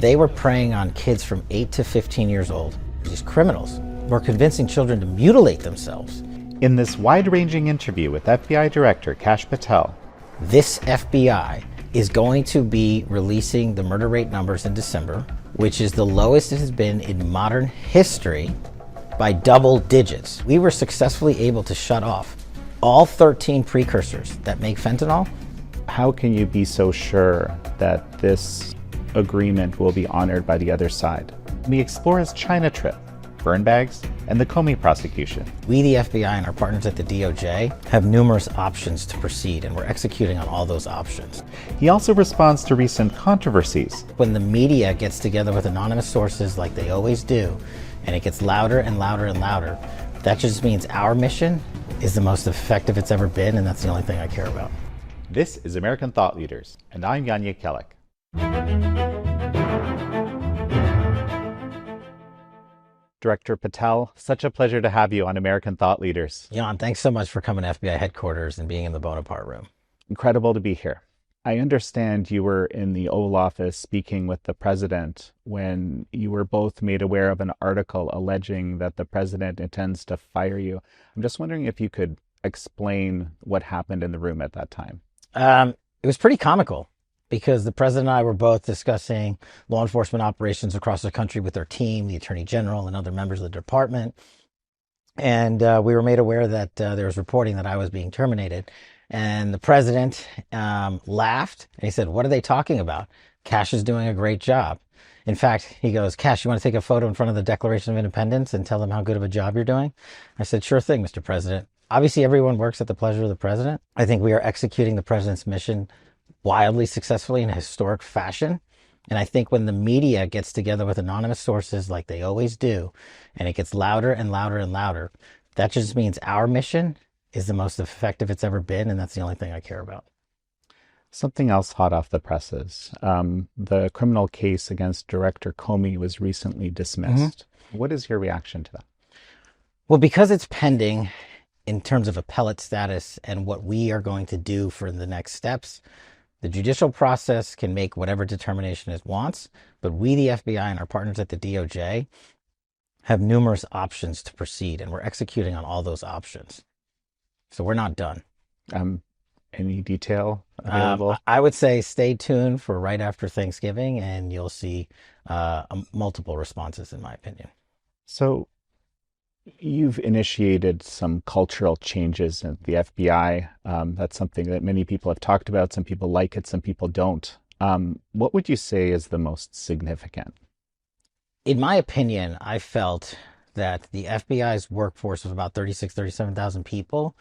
They were preying on kids from 8 to 15 years old. These criminals were convincing children to mutilate themselves. In this wide-ranging interview with FBI Director Kash Patel, this FBI is going to be releasing the murder rate numbers in December, which is the lowest it has been in modern history by double digits. We were successfully able to shut off all 13 precursors that make fentanyl. how can you be so sure that this agreement will be honored by the other side? We explore his China trip, burn bags, and the Comey prosecution. We, the FBI, and our partners at the DOJ have numerous options to proceed, and we're executing on all those options. He also responds to recent controversies. When the media gets together with anonymous sources like they always do, and it gets louder and louder and louder, that just means our mission is the most effective it's ever been, and that's the only thing I care about. This is American Thought Leaders, and I'm Yanya Kellick. Director Patel, such a pleasure to have you on American Thought Leaders. Jan, thanks so much for coming to FBI headquarters and being in the Bonaparte room. Incredible to be here. I understand you were in the Oval Office speaking with the president when you were both made aware of an article alleging that the president intends to fire you. I'm just wondering if you could explain what happened in the room at that time. It was pretty comical, because the president and I were both discussing law enforcement operations across the country with our team, the attorney general, and other members of the department. And we were made aware that there was reporting that I was being terminated. And the president laughed, and he said, "What are they talking about? Kash is doing a great job." In fact, he goes, "Kash, you want to take a photo in front of the Declaration of Independence and tell them how good of a job you're doing?" I said, "Sure thing, Mr. President." Obviously, everyone works at the pleasure of the president. I think we are executing the president's mission wildly successfully in a historic fashion. And I think when the media gets together with anonymous sources like they always do, and it gets louder and louder and louder, that just means our mission is the most effective it's ever been, and that's the only thing I care about. Something else hot off the presses. The criminal case against Director Comey was recently dismissed. What is your reaction to that? Well, because it's pending in terms of appellate status and what we are going to do for the next steps, the judicial process can make whatever determination it wants, but we, the FBI, and our partners at the DOJ have numerous options to proceed, and we're executing on all those options. So we're not done. Any detail available? I would say stay tuned for right after Thanksgiving, and you'll see multiple responses, in my opinion. So you've initiated some cultural changes at the FBI. That's something that many people have talked about. Some people like it, some people don't. What would you say is the most significant? In my opinion, I felt that the FBI's workforce of about 37,000 people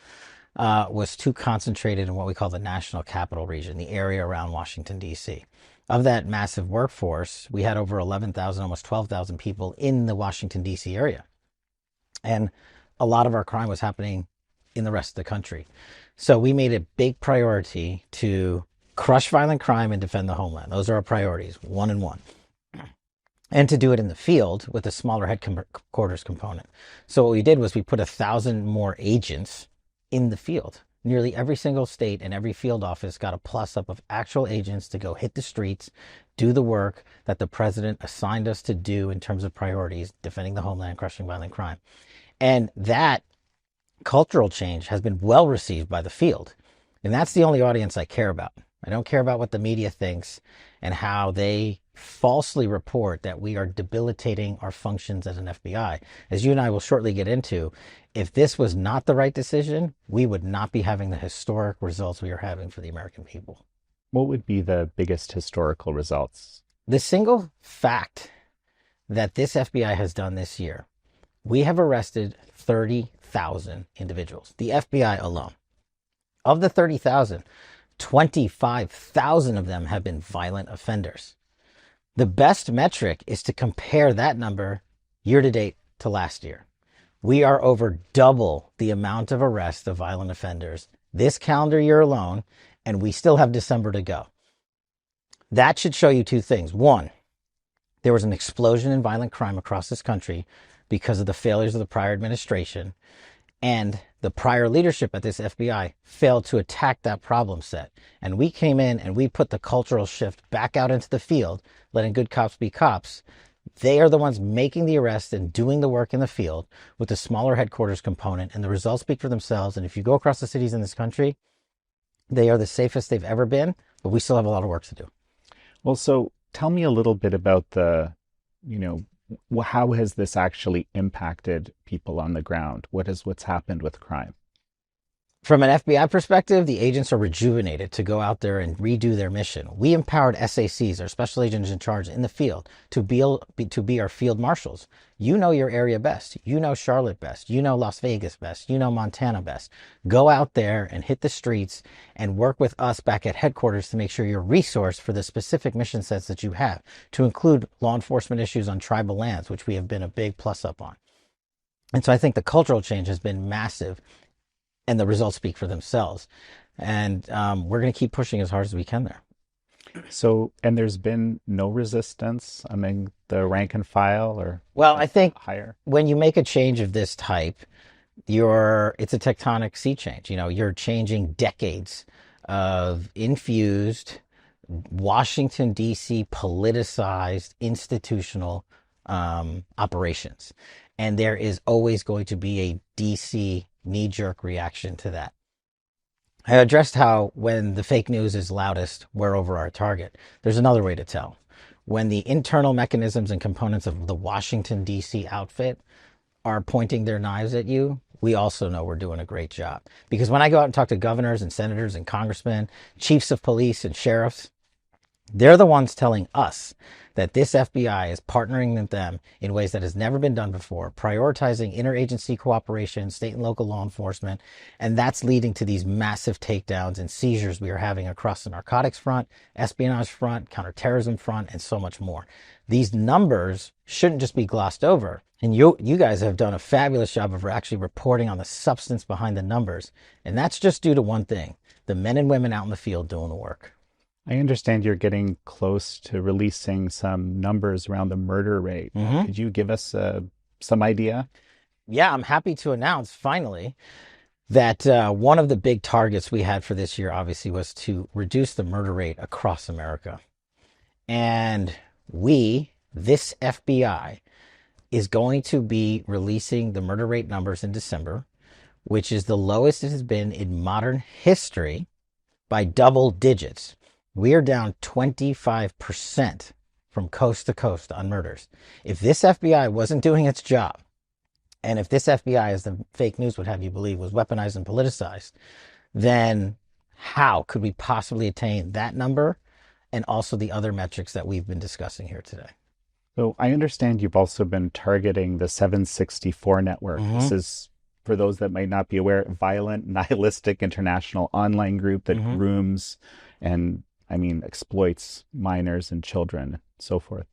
was too concentrated in what we call the National Capital Region, the area around Washington, D.C. Of that massive workforce, we had over 11,000, almost 12,000 people in the Washington, D.C. area. And a lot of our crime was happening in the rest of the country. So we made a big priority to crush violent crime and defend the homeland. Those are our priorities, one and one. And to do it in the field with a smaller headquarters component. So what we did was we put 1,000 more agents in the field. Nearly every single state and every field office got a plus up of actual agents to go hit the streets, do the work that the president assigned us to do in terms of priorities, defending the homeland, crushing violent crime. And that cultural change has been well received by the field. And that's the only audience I care about. I don't care about what the media thinks and how they falsely report that we are debilitating our functions as an FBI. As you and I will shortly get into, if this was not the right decision, we would not be having the historic results we are having for the American people. What would be the biggest historical results? The single fact that this FBI has done this year, we have arrested 30,000 individuals, the FBI alone. Of the 30,000, 25,000 of them have been violent offenders. The best metric is to compare that number year to date to last year. We are over double the amount of arrests of violent offenders this calendar year alone, and we still have December to go. That should show you two things. One, there was an explosion in violent crime across this country because of the failures of the prior administration. And the prior leadership at this FBI failed to attack that problem set. And we came in and we put the cultural shift back out into the field, letting good cops be cops. They are the ones making the arrest and doing the work in the field with the smaller headquarters component, and the results speak for themselves. And if you go across the cities in this country, they are the safest they've ever been, but we still have a lot of work to do. Well, so tell me a little bit about how has this actually impacted people on the ground? What's happened with crime? From an FBI perspective, the agents are rejuvenated to go out there and redo their mission. We empowered SACs, our special agents in charge in the field, to be our field marshals. You know your area best. You know Charlotte best. You know Las Vegas best. You know Montana best. Go out there and hit the streets and work with us back at headquarters to make sure you're resourced for the specific mission sets that you have, to include law enforcement issues on tribal lands, which we have been a big plus up on. And so I think the cultural change has been massive, and the results speak for themselves. And we're going to keep pushing as hard as we can there. So, and there's been no resistance among the rank and file, or well, I think higher? When you make a change of this type, it's a tectonic sea change. You're changing decades of infused Washington, D.C. politicized institutional operations. And there is always going to be a D.C. knee-jerk reaction to that. I addressed how when the fake news is loudest, we're over our target. There's another way to tell. When the internal mechanisms and components of the Washington, D.C. outfit are pointing their knives at you, we also know we're doing a great job. Because when I go out and talk to governors and senators and congressmen, chiefs of police and sheriffs, they're the ones telling us that this FBI is partnering with them in ways that has never been done before, prioritizing interagency cooperation, state and local law enforcement, and that's leading to these massive takedowns and seizures we are having across the narcotics front, espionage front, counterterrorism front, and so much more. These numbers shouldn't just be glossed over. And you guys have done a fabulous job of actually reporting on the substance behind the numbers. And that's just due to one thing: the men and women out in the field doing the work. I understand you're getting close to releasing some numbers around the murder rate. Mm-hmm. Could you give us some idea? Yeah, I'm happy to announce finally that one of the big targets we had for this year, obviously, was to reduce the murder rate across America. And this FBI, is going to be releasing the murder rate numbers in December, which is the lowest it has been in modern history by double digits. We are down 25% from coast to coast on murders. If this FBI wasn't doing its job, and if this FBI, as the fake news would have you believe, was weaponized and politicized, then how could we possibly attain that number and also the other metrics that we've been discussing here today? So I understand you've also been targeting the 764 network. Mm-hmm. This is, for those that might not be aware, violent, nihilistic international online group that mm-hmm. grooms and exploits minors and children, so forth.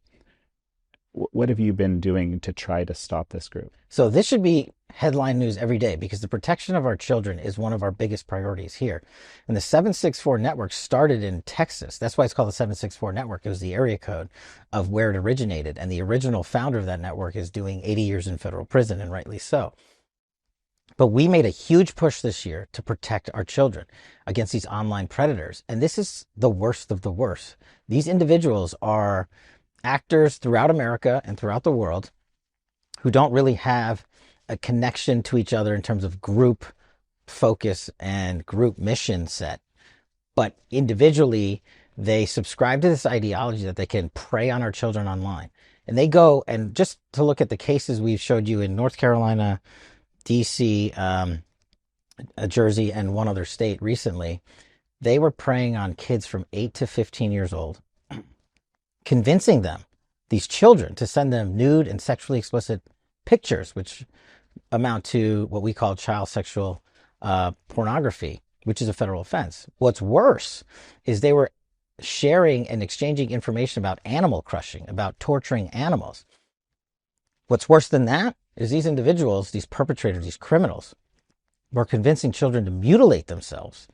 What have you been doing to try to stop this group? So this should be headline news every day, because the protection of our children is one of our biggest priorities here. And the 764 network started in Texas. That's why it's called the 764 network. It was the area code of where it originated. And the original founder of that network is doing 80 years in federal prison, and rightly so. But we made a huge push this year to protect our children against these online predators. And this is the worst of the worst. These individuals are actors throughout America and throughout the world who don't really have a connection to each other in terms of group focus and group mission set. But individually, they subscribe to this ideology that they can prey on our children online. And they go, and just to look at the cases we've showed you in North Carolina, DC, Jersey, and one other state recently, they were preying on kids from 8 to 15 years old, convincing them, these children, to send them nude and sexually explicit pictures, which amount to what we call child sexual pornography, which is a federal offense. What's worse is they were sharing and exchanging information about animal crushing, about torturing animals. What's worse than that is these individuals, these perpetrators, these criminals, were convincing children to mutilate themselves.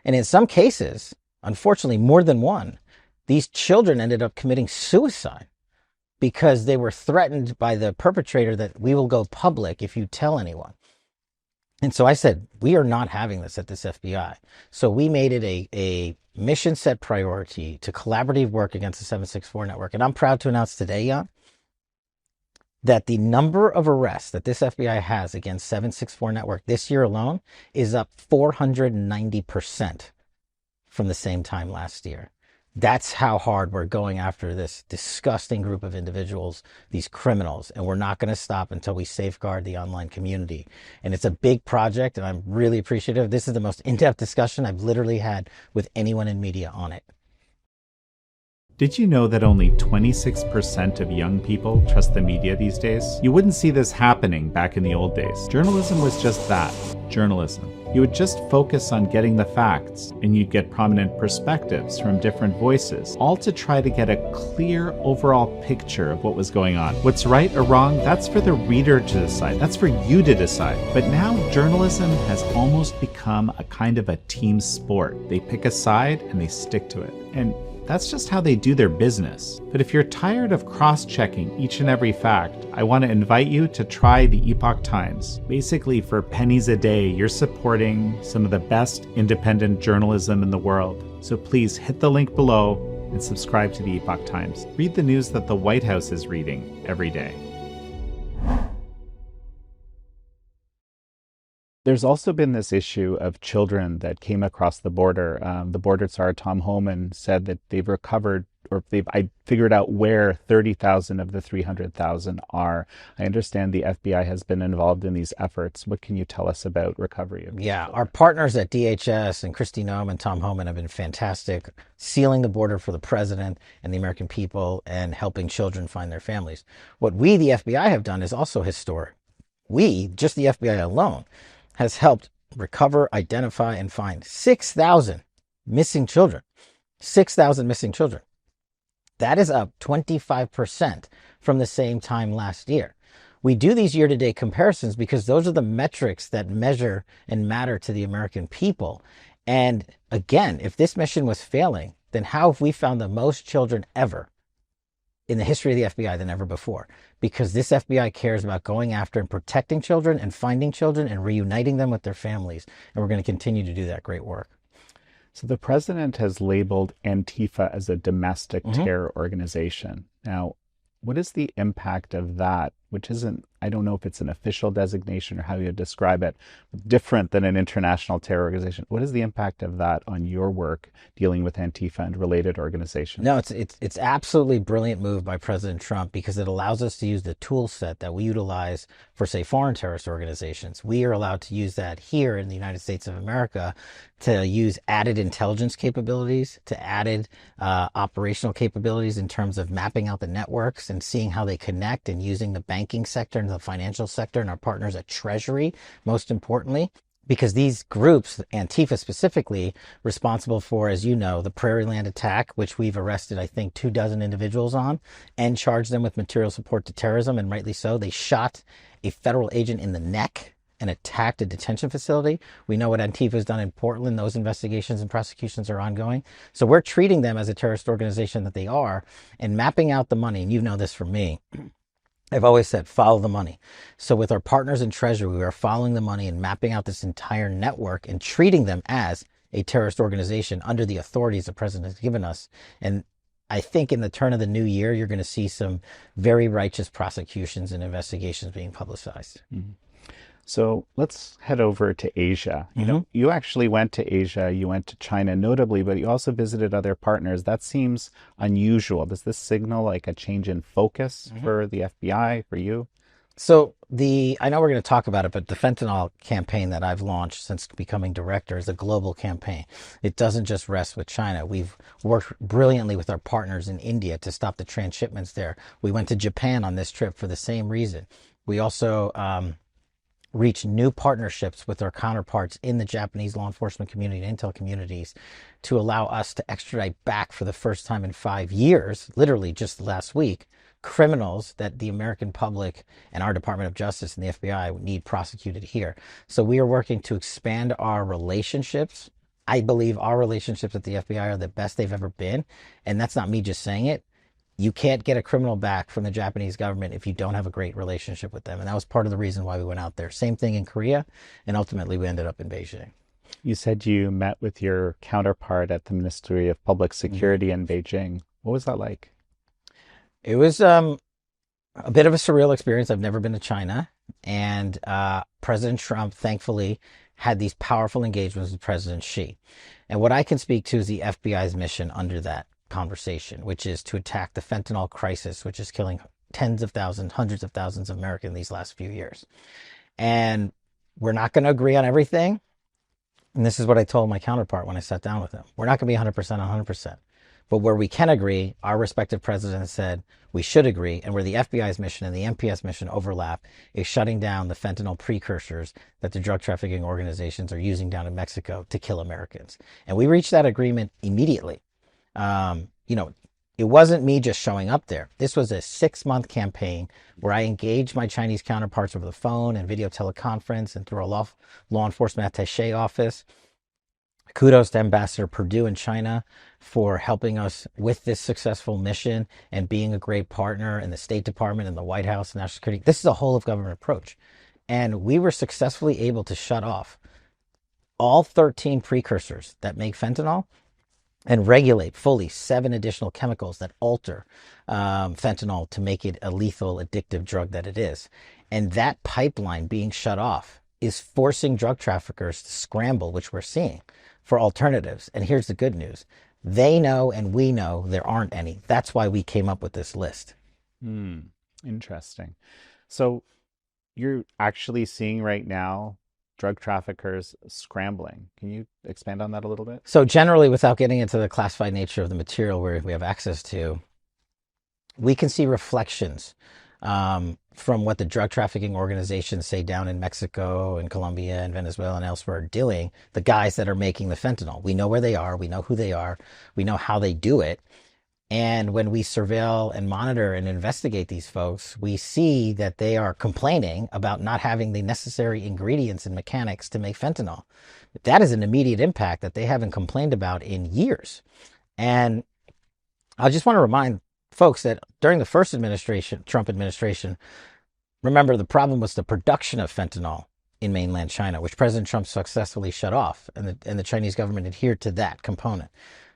And in some cases, unfortunately, more than one, these children ended up committing suicide because they were threatened by the perpetrator that we will go public if you tell anyone. And so I said, we are not having this at this FBI. So we made it a mission set priority to collaborative work against the 764 network. And I'm proud to announce today, Jan, that the number of arrests that this FBI has against 764 network this year alone is up 490% from the same time last year. That's how hard we're going after this disgusting group of individuals, these criminals, and we're not going to stop until we safeguard the online community. And it's a big project, and I'm really appreciative. This is the most in-depth discussion I've literally had with anyone in media on it. Did you know that only 26% of young people trust the media these days? You wouldn't see this happening back in the old days. Journalism was just that, journalism. You would just focus on getting the facts, and you'd get prominent perspectives from different voices, all to try to get a clear overall picture of what was going on. What's right or wrong, that's for the reader to decide. That's for you to decide. But now journalism has almost become a kind of a team sport. They pick a side and they stick to it. And that's just how they do their business. But if you're tired of cross-checking each and every fact, I want to invite you to try the Epoch Times. Basically, for pennies a day, you're supporting some of the best independent journalism in the world. So please hit the link below and subscribe to the Epoch Times. Read the news that the White House is reading every day. There's also been this issue of children that came across the border. The border czar, Tom Homan, said that they've recovered, or I figured out where 30,000 of the 300,000 are. I understand the FBI has been involved in these efforts. What can you tell us about recovery of these children? Our partners at DHS and Christy Noem and Tom Homan have been fantastic, sealing the border for the president and the American people and helping children find their families. What we, the FBI, have done is also historic. We, just the FBI alone, has helped recover, identify, and find 6,000 missing children. 6,000 missing children. That is up 25% from the same time last year. We do these year-to-date comparisons because those are the metrics that measure and matter to the American people. And again, if this mission was failing, then how have we found the most children ever in the history of the FBI than ever before? Because this FBI cares about going after and protecting children and finding children and reuniting them with their families. And we're going to continue to do that great work. So the president has labeled Antifa as a domestic terror organization. Now, what is the impact of that, which isn't, I don't know if it's an official designation or how you describe it, different than an international terror organization. What is the impact of that on your work dealing with Antifa and related organizations? No, it's absolutely brilliant move by President Trump because it allows us to use the tool set that we utilize for, say, foreign terrorist organizations. We are allowed to use that here in the United States of America to use added intelligence capabilities, to added operational capabilities in terms of mapping out the networks and seeing how they connect and using the banking sector and the financial sector and our partners at Treasury, most importantly, because these groups, Antifa specifically, responsible for, as you know, the Prairie Land attack, which we've arrested, I think, 24 individuals on and charged them with material support to terrorism, and rightly so. They shot a federal agent in the neck and attacked a detention facility. We know what Antifa has done in Portland. Those investigations and prosecutions are ongoing. So we're treating them as a terrorist organization that they are and mapping out the money. And you know this from me. I've always said, follow the money. So with our partners in Treasury, we are following the money and mapping out this entire network and treating them as a terrorist organization under the authorities the president has given us. And I think in the turn of the new year, you're going to see some very righteous prosecutions and investigations being publicized. Mm-hmm. So let's head over to Asia. You know, you actually went to Asia, you went to China notably, but you also visited other partners. That seems unusual. Does this signal like a change in focus for the FBI, for you? So I know we're going to talk about it, but the fentanyl campaign that I've launched since becoming director is a global campaign. It doesn't just rest with China. We've worked brilliantly with our partners in India to stop the transshipments there. We went to Japan on this trip for the same reason. We also reach new partnerships with our counterparts in the Japanese law enforcement community and intel communities to allow us to extradite back for the first time in 5 years, literally just last week, criminals that the American public and our Department of Justice and the FBI need prosecuted here. So we are working to expand our relationships. I believe our relationships at the FBI are the best they've ever been. And that's not me just saying it. you can't get a criminal back from the Japanese government if you don't have a great relationship with them. And that was part of the reason why we went out there. Same thing in Korea. And ultimately, we ended up in Beijing. You said you met with your counterpart at the Ministry of Public Mhm. Security in Beijing. What was that like? It was a bit of a surreal experience. I've never been to China. And President Trump, thankfully, had these powerful engagements with President Xi. And what I can speak to is the FBI's mission under that conversation, which is to attack the fentanyl crisis, which is killing tens of thousands, hundreds of thousands of Americans these last few years. And we're not going to agree on everything. And this is what I told my counterpart when I sat down with him. We're not going to be 100% 100%. But where we can agree, our respective presidents said we should agree, and where the FBI's mission and the MPS mission overlap is shutting down the fentanyl precursors that the drug trafficking organizations are using down in Mexico to kill Americans. And we reached that agreement immediately. You know, it wasn't me just showing up there. This was a 6-month campaign where I engaged my Chinese counterparts over the phone and video teleconference and through a law enforcement attaché office. Kudos to Ambassador Perdue in China for helping us with this successful mission and being a great partner in the State Department and the White House and National Security. This is a whole of government approach. And we were successfully able to shut off all 13 precursors that make fentanyl and regulate fully 7 additional chemicals that alter fentanyl to make it a lethal, addictive drug that it is. And that pipeline being shut off is forcing drug traffickers to scramble, which we're seeing, for alternatives. And here's the good news. They know and we know there aren't any. That's why we came up with this list. Hmm, interesting. So you're actually seeing right now drug traffickers scrambling. Can you expand on that a little bit? So generally, without getting into the classified nature of the material where we have access to, we can see reflections from what the drug trafficking organizations say down in Mexico and Colombia and Venezuela and elsewhere are doing, the guys that are making the fentanyl. We know where they are. We know who they are. We know how they do it. And when we surveil and monitor and investigate these folks, we see that they are complaining about not having the necessary ingredients and mechanics to make fentanyl. That is an immediate impact that they haven't complained about in years. And I just want to remind folks that during the first administration, Trump administration, remember the problem was the production of fentanyl in mainland China, which President Trump successfully shut off, and the Chinese government adhered to that component.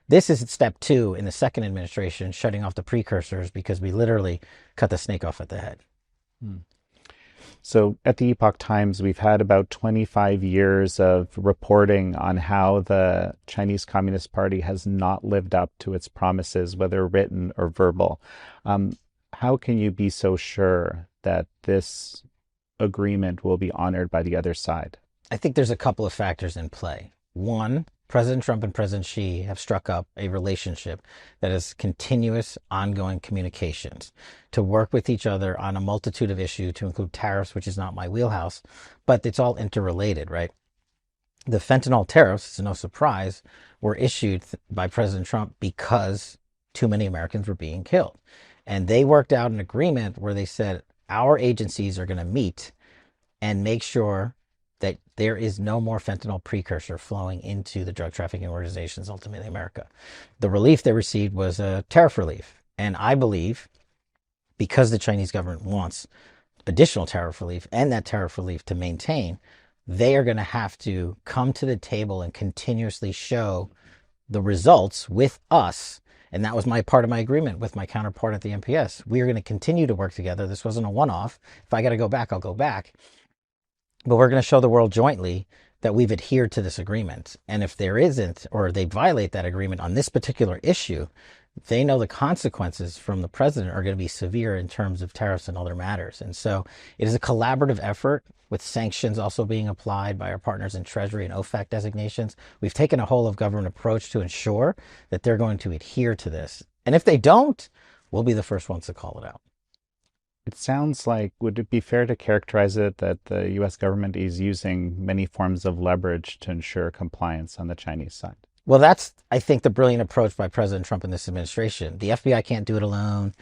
This is step 2 in the second administration, shutting off the precursors because we literally cut the snake off at the head. Hmm. So at the Epoch Times, we've had about 25 years of reporting on how the Chinese Communist Party has not lived up to its promises, whether written or verbal. How can you be so sure that this agreement will be honored by the other side? I think there's a couple of factors in play. One, President Trump and President Xi have struck up a relationship that is continuous, ongoing communications to work with each other on a multitude of issues, to include tariffs, which is not my wheelhouse, but it's all interrelated, right? The fentanyl tariffs, it's no surprise, were issued by President Trump because too many Americans were being killed. And they worked out an agreement where they said, our agencies are going to meet and make sure that there is no more fentanyl precursor flowing into the drug trafficking organizations, ultimately America. The relief they received was a tariff relief. And I believe because the Chinese government wants additional tariff relief and that tariff relief to maintain, they are going to have to come to the table and continuously show the results with us. And that was my part of my agreement with my counterpart at the MPS. We are going to continue to work together. This wasn't a one-off. If I got to go back, I'll go back. But we're going to show the world jointly that we've adhered to this agreement. And if there isn't, or they violate that agreement on this particular issue, they know the consequences from the president are going to be severe in terms of tariffs and other matters. And so it is a collaborative effort with sanctions also being applied by our partners in Treasury and OFAC designations. We've taken a whole of government approach to ensure that they're going to adhere to this. And if they don't, we'll be the first ones to call it out. It sounds like, would it be fair to characterize it that the US government is using many forms of leverage to ensure compliance on the Chinese side? Well, that's, I think, the brilliant approach by President Trump and this administration. The FBI can't do it alone.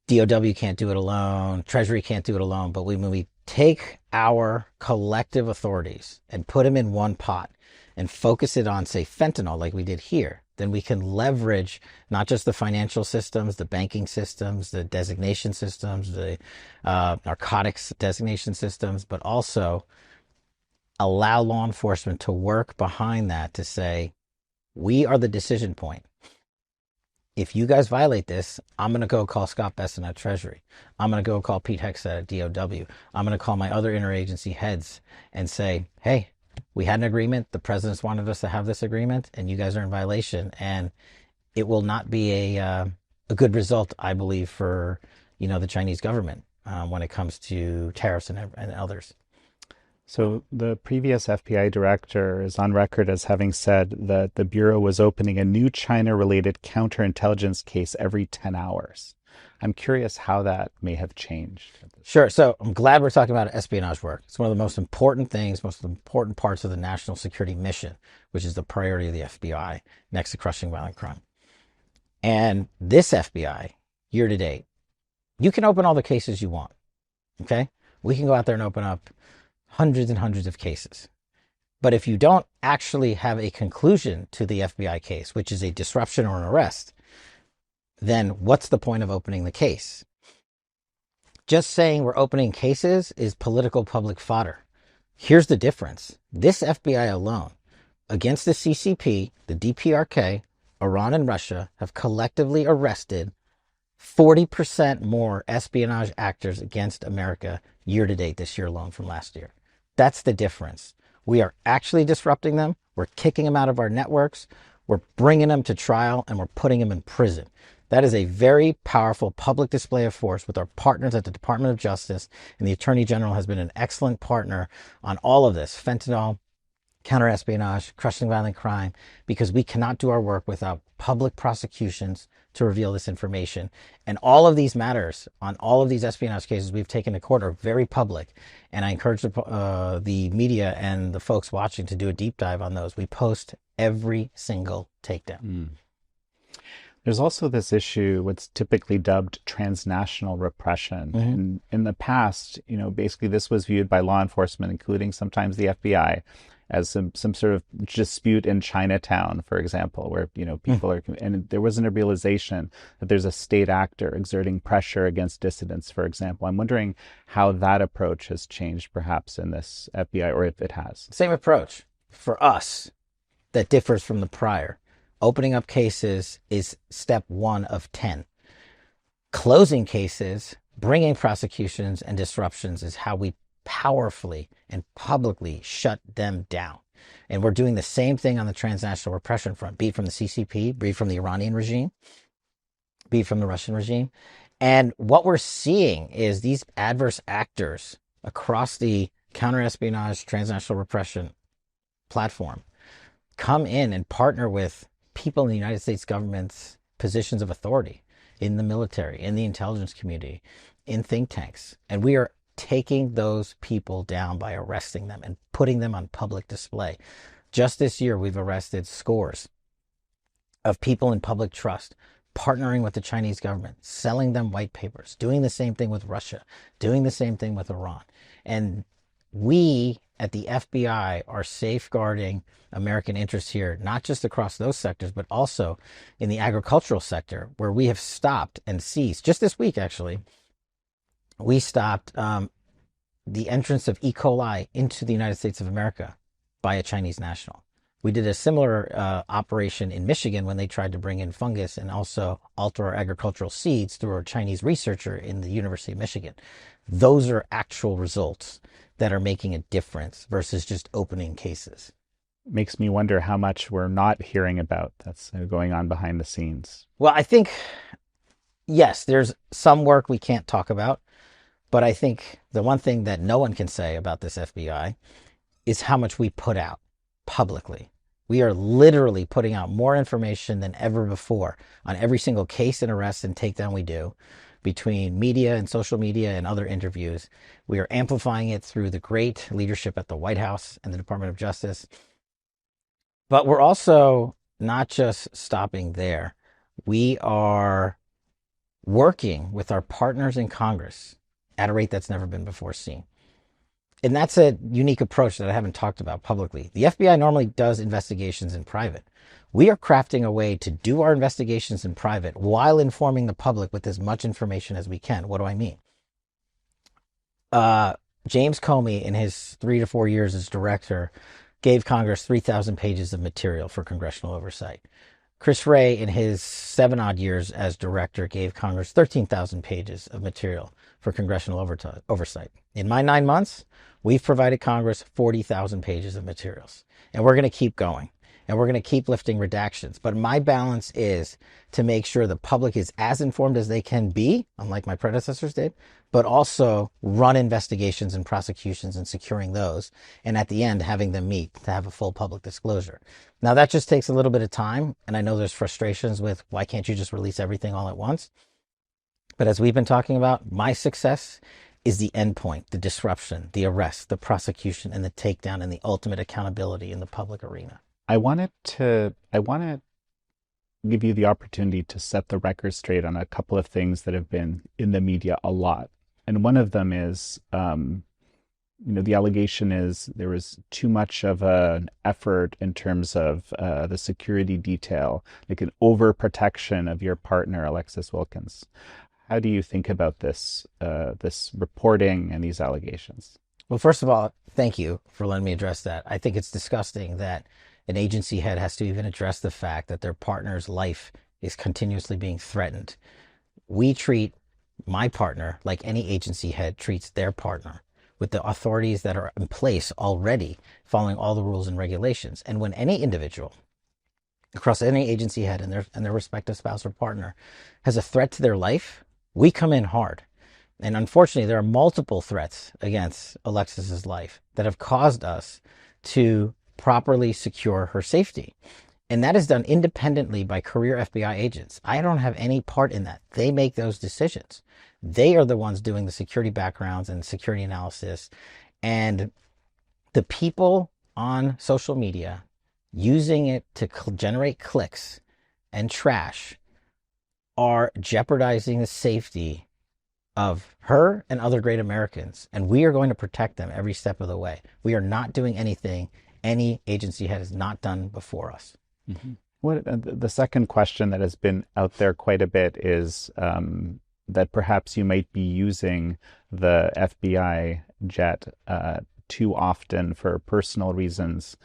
DOW can't do it alone. Treasury can't do it alone. But when we take our collective authorities and put them in one pot and focus it on, say, fentanyl, like we did here, then we can leverage not just the financial systems, the banking systems, the designation systems, the narcotics designation systems, but also allow law enforcement to work behind that to say, we are the decision point. If you guys violate this, I'm going to go call Scott Besson at Treasury. I'm going to go call Pete Hegseth at DOW. I'm going to call my other interagency heads and say, hey, we had an agreement. The presidents wanted us to have this agreement, and you guys are in violation. And it will not be a good result, I believe, for the Chinese government when it comes to tariffs and others. So the previous FBI director is on record as having said that the Bureau was opening a new China-related counterintelligence case every 10 hours. I'm curious how that may have changed. Sure. So I'm glad we're talking about espionage work. It's one of the most important things, most important parts of the national security mission, which is the priority of the FBI next to crushing violent crime. And this FBI, year to date, you can open all the cases you want. Okay? We can go out there and open up hundreds and hundreds of cases. But if you don't actually have a conclusion to the FBI case, which is a disruption or an arrest, then what's the point of opening the case? Just saying we're opening cases is political public fodder. Here's the difference. This FBI alone, against the CCP, the DPRK, Iran and Russia, have collectively arrested 40% more espionage actors against America year to date this year alone from last year. That's the difference. We are actually disrupting them. We're kicking them out of our networks. We're bringing them to trial, and we're putting them in prison. That is a very powerful public display of force with our partners at the Department of Justice, and the Attorney General has been an excellent partner on all of this, fentanyl, counterespionage, crushing violent crime, because we cannot do our work without public prosecutions to reveal this information. And all of these matters on all of these espionage cases we've taken to court are very public. And I encourage the media and the folks watching to do a deep dive on those. We post every single takedown. There's also this issue, what's typically dubbed transnational repression. Mm-hmm. In the past, basically this was viewed by law enforcement, including sometimes the FBI, as some sort of dispute in Chinatown, for example, where, people are, and there wasn't a realization that there's a state actor exerting pressure against dissidents, for example. I'm wondering how that approach has changed perhaps in this FBI, or if it has. Same approach for us that differs from the prior. Opening up cases is step 1 of 10. Closing cases, bringing prosecutions and disruptions is how we powerfully and publicly shut them down. And we're doing the same thing on the transnational repression front, be it from the CCP, be it from the Iranian regime, be it from the Russian regime. And what we're seeing is these adverse actors across the counterespionage transnational repression platform come in and partner with people in the United States government's positions of authority, in the military, in the intelligence community, in think tanks. And we are taking those people down by arresting them and putting them on public display. Just this year, we've arrested scores of people in public trust, partnering with the Chinese government, selling them white papers, doing the same thing with Russia, doing the same thing with Iran. And we at the FBI are safeguarding American interests here, not just across those sectors, but also in the agricultural sector, where we have stopped and seized. Just this week, actually, we stopped the entrance of E. coli into the United States of America by a Chinese national. We did a similar operation in Michigan when they tried to bring in fungus and also alter our agricultural seeds through a Chinese researcher in the University of Michigan. Those are actual results that are making a difference versus just opening cases. Makes me wonder how much we're not hearing about that's going on behind the scenes. Well, I think, yes, there's some work we can't talk about, but I think the one thing that no one can say about this FBI is how much we put out publicly. We are literally putting out more information than ever before on every single case and arrest and takedown we do, between media and social media and other interviews. We are amplifying it through the great leadership at the White House and the Department of Justice. But we're also not just stopping there. We are working with our partners in Congress at a rate that's never been before seen. And that's a unique approach that I haven't talked about publicly. The FBI normally does investigations in private. We are crafting a way to do our investigations in private while informing the public with as much information as we can. What do I mean? James Comey, in his 3 to 4 years as director, gave Congress 3,000 pages of material for congressional oversight. Chris Wray, in his 7 odd years as director, gave Congress 13,000 pages of material for congressional oversight. In my 9 months, we've provided Congress 40,000 pages of materials, and we're going to keep going. And we're going to keep lifting redactions. But my balance is to make sure the public is as informed as they can be, unlike my predecessors did, but also run investigations and prosecutions and securing those. And at the end, having them meet to have a full public disclosure. Now, that just takes a little bit of time. And I know there's frustrations with why can't you just release everything all at once? But as we've been talking about, my success is the endpoint, the disruption, the arrest, the prosecution, and the takedown, and the ultimate accountability in the public arena. I want to give you the opportunity to set the record straight on a couple of things that have been in the media a lot. And one of them is, the allegation is there was too much of an effort in terms of the security detail, like an overprotection of your partner, Alexis Wilkins. How do you think about this reporting and these allegations? Well, first of all, thank you for letting me address that. I think it's disgusting that an agency head has to even address the fact that their partner's life is continuously being threatened. We treat my partner like any agency head treats their partner, with the authorities that are in place already, following all the rules and regulations. And when any individual across any agency head and their respective spouse or partner has a threat to their life, we come in hard. And unfortunately, there are multiple threats against Alexis's life that have caused us to properly secure her safety. And that is done independently by career FBI agents. I don't have any part in that. They make those decisions. They are the ones doing the security backgrounds and security analysis. And the people on social media using it to generate clicks and trash are jeopardizing the safety of her and other great Americans. And we are going to protect them every step of the way. We are not doing anything any agency head has not done before us. Mm-hmm. The second question that has been out there quite a bit is that perhaps you might be using the FBI jet too often for personal reasons,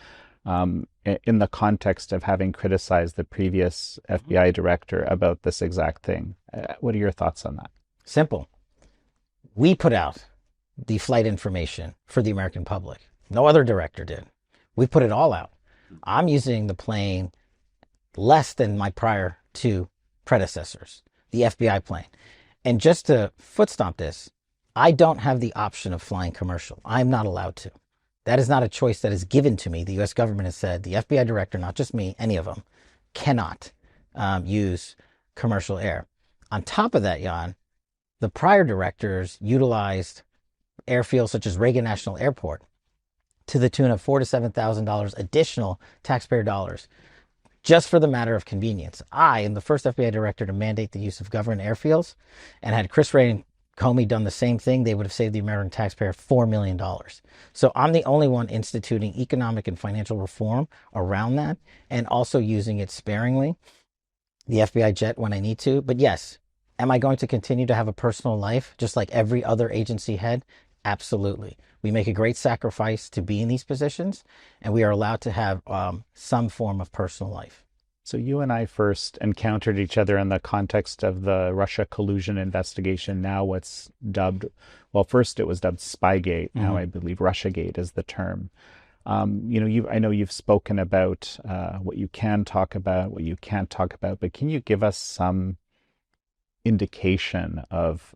in the context of having criticized the previous FBI director about this exact thing. What are your thoughts on that? Simple. We put out the flight information for the American public. No other director did. We put it all out. I'm using the plane less than my prior two predecessors, the FBI plane. And just to foot stomp this, I don't have the option of flying commercial. I'm not allowed to. That is not a choice that is given to me. The U.S. government has said the FBI director, not just me, any of them, cannot use commercial air. On top of that, Jan, the prior directors utilized airfields such as Reagan National Airport to the tune of $4,000 to $7,000 additional taxpayer dollars, just for the matter of convenience. I am the first FBI director to mandate the use of government airfields, and had Chris Wray and Comey done the same thing, they would have saved the American taxpayer $4 million. So I'm the only one instituting economic and financial reform around that, and also using it sparingly, the FBI jet when I need to. But yes, am I going to continue to have a personal life just like every other agency head? Absolutely. We make a great sacrifice to be in these positions, and we are allowed to have some form of personal life. So you and I first encountered each other in the context of the Russia collusion investigation. Now what's dubbed, well, first it was dubbed Spygate. Mm-hmm. Now I believe Russiagate is the term. I know you've spoken about what you can talk about, what you can't talk about, but can you give us some indication of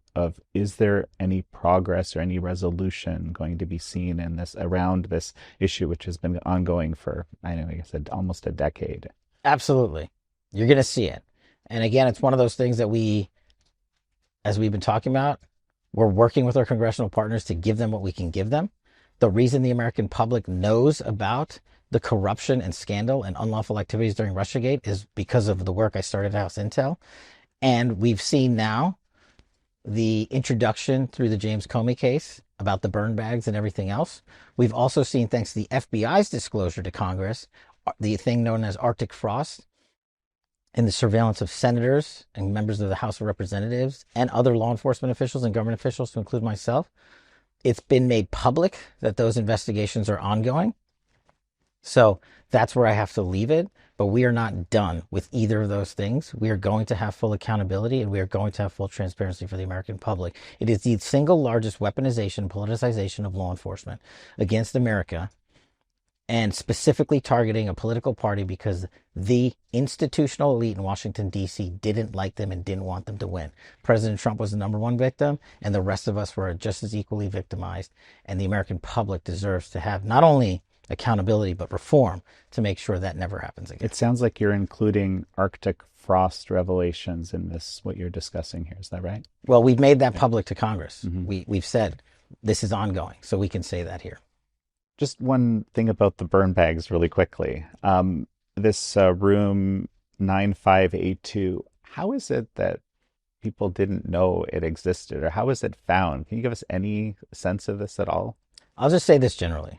is there any progress or any resolution going to be seen in this around this issue, which has been ongoing for, like I said, almost a decade? Absolutely. You're going to see it. And again, it's one of those things that as we've been talking about, we're working with our congressional partners to give them what we can give them. The reason the American public knows about the corruption and scandal and unlawful activities during Russiagate is because of the work I started at House Intel. And we've seen now the introduction through the James Comey case about the burn bags and everything else. We've also seen, thanks to the FBI's disclosure to Congress, the thing known as Arctic frost and the surveillance of senators and members of the House of Representatives and other law enforcement officials and government officials, to include myself. It's been made public that those investigations are ongoing. So that's where I have to leave it. But we are not done with either of those things. We are going to have full accountability, and we are going to have full transparency for the American public. It is the single largest weaponization, politicization of law enforcement against America, and specifically targeting a political party because the institutional elite in Washington, D.C. didn't like them and didn't want them to win. President Trump was the number one victim, and the rest of us were just as equally victimized. And the American public deserves to have not only accountability, but reform to make sure that never happens again. It sounds like you're including Arctic frost revelations in this, what you're discussing here. Is that right? Well, we've made that public to Congress. We've said this is ongoing, so we can say that here. Just one thing about the burn bags really quickly. This room 9582, how is it that people didn't know it existed, or how was it found? Can you give us any sense of this at all? I'll just say this generally.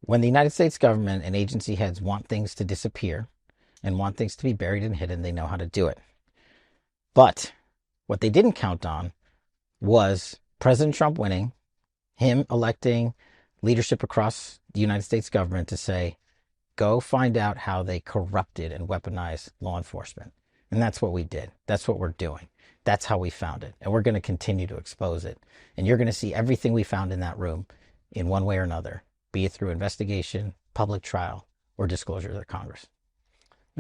When the United States government and agency heads want things to disappear and want things to be buried and hidden, they know how to do it. But what they didn't count on was President Trump winning, him electing leadership across the United States government to say, go find out how they corrupted and weaponized law enforcement. And that's what we did. That's what we're doing. That's how we found it. And we're going to continue to expose it. And you're going to see everything we found in that room in one way or another, be it through investigation, public trial, or disclosure to Congress.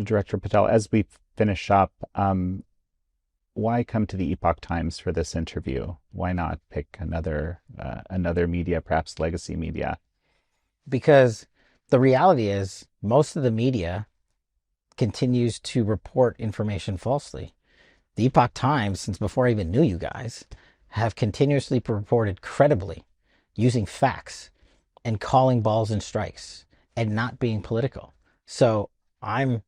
Director Patel, as we finish up, why come to the Epoch Times for this interview? Why not pick another media, perhaps legacy media? Because the reality is most of the media continues to report information falsely. The Epoch Times, since before I even knew you guys, have continuously reported credibly, using facts and calling balls and strikes and not being political. So I'm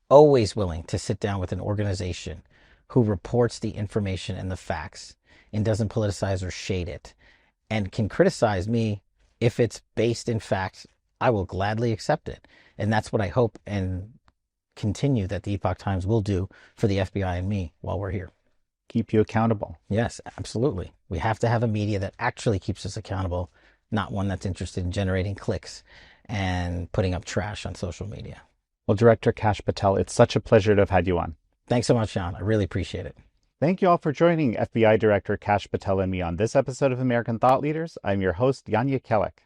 always willing to sit down with an organization who reports the information and the facts and doesn't politicize or shade it, and can criticize me if it's based in fact. I will gladly accept it. And that's what I hope and continue that the Epoch Times will do for the FBI and me while we're here. Keep you accountable. Yes, absolutely. We have to have a media that actually keeps us accountable, not one that's interested in generating clicks and putting up trash on social media. Well, Director Kash Patel, it's such a pleasure to have had you on. Thanks so much, Sean. I really appreciate it. Thank you all for joining FBI Director Kash Patel and me on this episode of American Thought Leaders. I'm your host, Yanya Kellick.